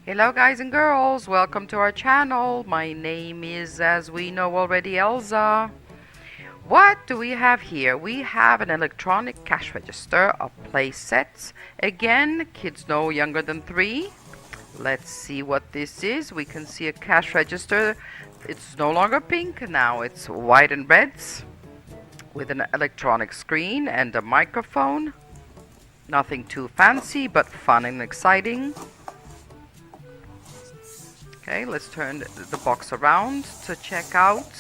Hello guys and girls, welcome to our channel. My name is, as we know already, Elsa. What do we have here? We have an electronic cash register of play sets. Again, kids no younger than 3. Let's see what this is. We can see a cash register. It's no longer pink, now it's white and reds with an electronic screen and a microphone. Nothing too fancy, but fun and exciting. Okay, let's turn the box around to check out.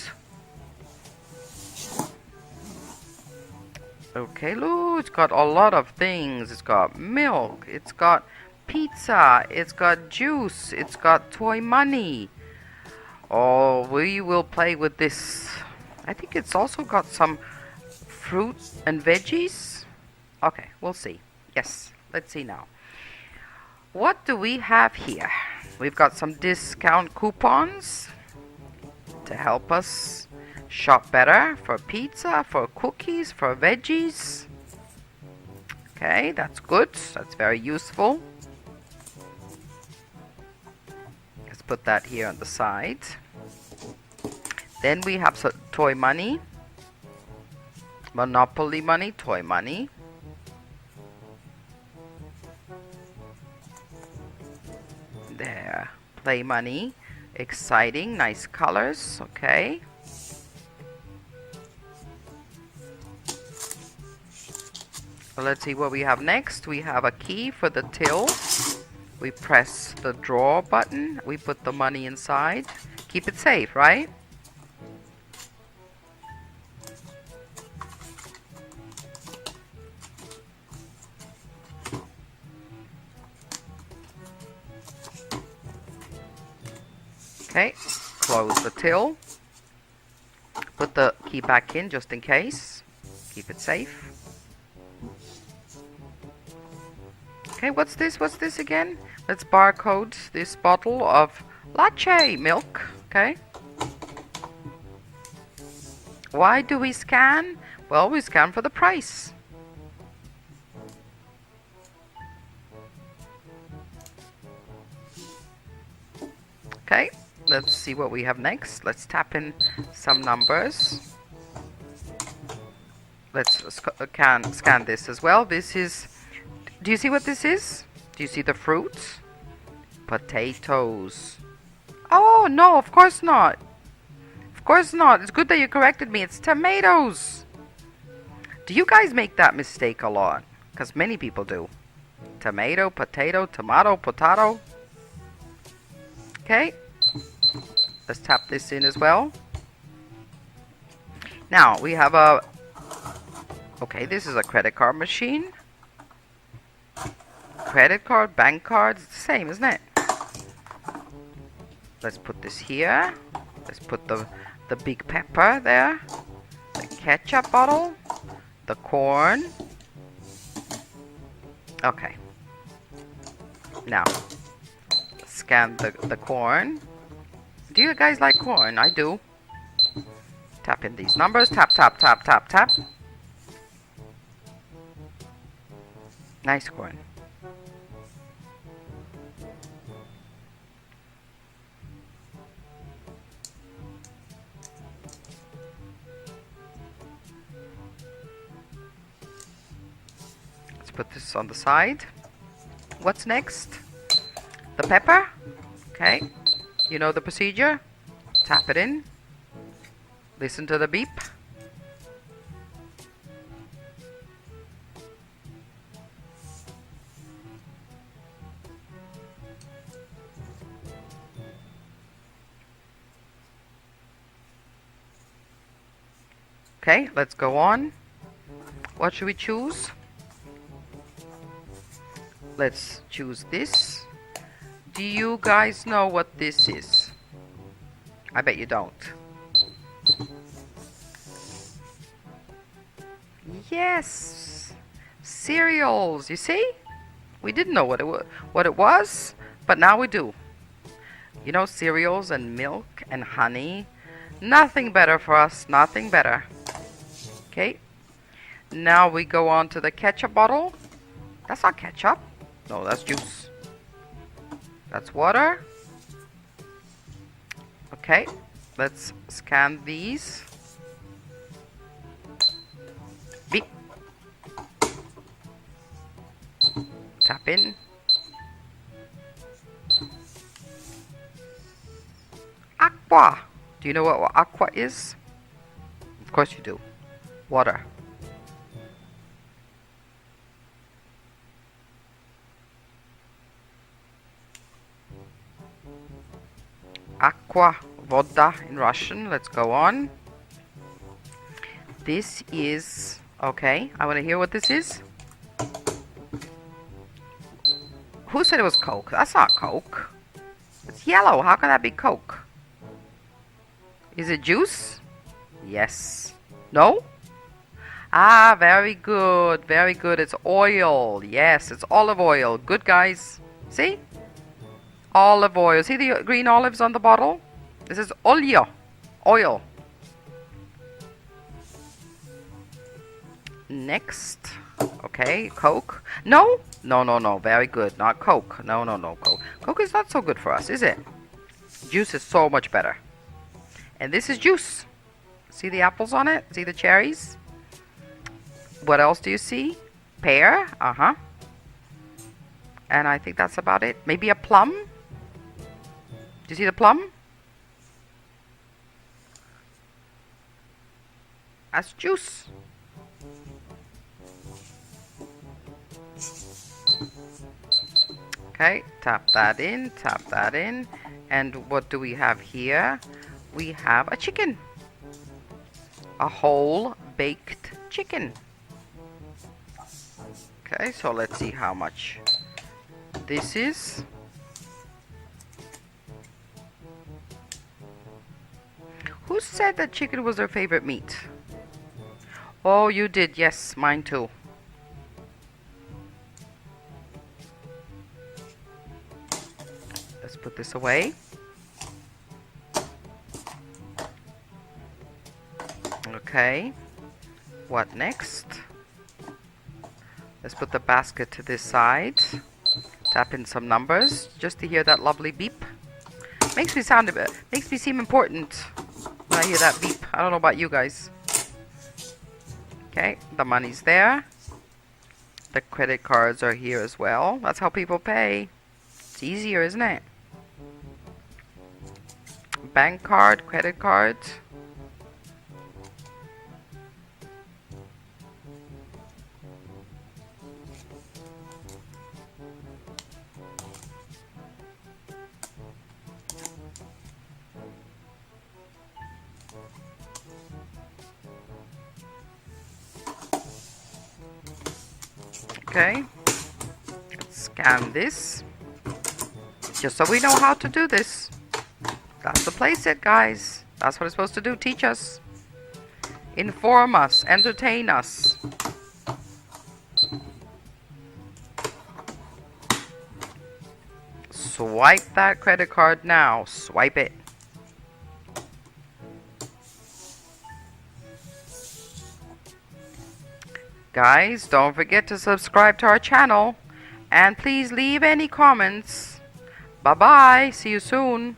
Okay, look, it's got a lot of things. It's got milk, it's got pizza, it's got juice, it's got toy money. Oh, we will play with this. I think it's also got some fruit and veggies. Okay, we'll see. Yes, let's see now. What do we have here? We've got some discount coupons to help us shop better for pizza, for cookies, for veggies. Okay, that's good. That's very useful. Let's put that here on the side. Then we have some toy money. Monopoly money, toy money. There, play money, exciting, nice colors. Okay, so let's see what we have next. We have a key for the till. We press the draw button, we put the money inside. Keep it safe, right? Okay, close the till. Put the key back in just in case. Keep it safe. Okay, what's this? What's this again? Let's barcode this bottle of latte milk. Okay. Why do we scan? Well, we scan for the price. Okay. Let's see what we have next. Let's tap in some numbers. Let's scan this as well. This is... Do you see what this is? Do you see the fruits? Potatoes. Oh, no, of course not. Of course not. It's good that you corrected me. It's tomatoes. Do you guys make that mistake a lot? Because many people do. Tomato, potato, tomato, potato. Okay. Let's tap this in as well. Now we have a... Okay, this is a credit card machine. Credit card, bank cards, it's the same, isn't it? Let's put this here. Let's put the big pepper there. The ketchup bottle. The corn. Okay. Now, scan the corn. Do you guys like corn? I do. Tap in these numbers. Tap, tap, tap, tap, tap. Nice corn. Let's put this on the side. What's next? The pepper. Okay. You know the procedure. Tap it in. Listen to the beep. Okay, let's go on. What should we choose? Let's choose this. Do you guys know what this is? I bet you don't. Yes! Cereals, you see? We didn't know what it was, but now we do. You know, cereals and milk and honey. Nothing better for us, nothing better. Okay. Now we go on to the ketchup bottle. That's not ketchup. No, that's juice. That's water. Okay, let's scan these. Beep. Tap in. Aqua. Do you know what aqua is? Of course you do. Water. Aqua, voda in Russian. Let's go on. This is... Okay, I want to hear what this is. Who said it was Coke? That's not Coke. It's yellow. How can that be Coke? Is it juice? Yes. No? Ah, very good. Very good. It's oil. Yes, it's olive oil. Good, guys. See? Olive oil. See the green olives on the bottle? This is olio. Oil. Next. Okay, Coke. No? No, no, no. Very good. Not Coke. No, no, no. Coke. Coke is not so good for us, is it? Juice is so much better. And this is juice. See the apples on it? See the cherries? What else do you see? Pear. Uh-huh. And I think that's about it. Maybe a plum. Do you see the plum? That's juice. Okay, tap that in, tap that in. And what do we have here? We have a chicken. A whole baked chicken. Okay, so let's see how much this is. Who said that chicken was their favorite meat? Oh, you did. Yes, mine too. Let's put this away. Okay. What next? Let's put the basket to this side. Tap in some numbers just to hear that lovely beep. Makes me seem important when I hear that beep. I don't know about you guys. Okay, the money's there. The credit cards are here as well. That's how people pay. It's easier, isn't it? Bank card, credit card. Okay, let's scan this, just so we know how to do this. That's the Playset, guys. That's what it's supposed to do, teach us, inform us, entertain us. Swipe that credit card now, swipe it. Guys, don't forget to subscribe to our channel. And please leave any comments. Bye-bye. See you soon.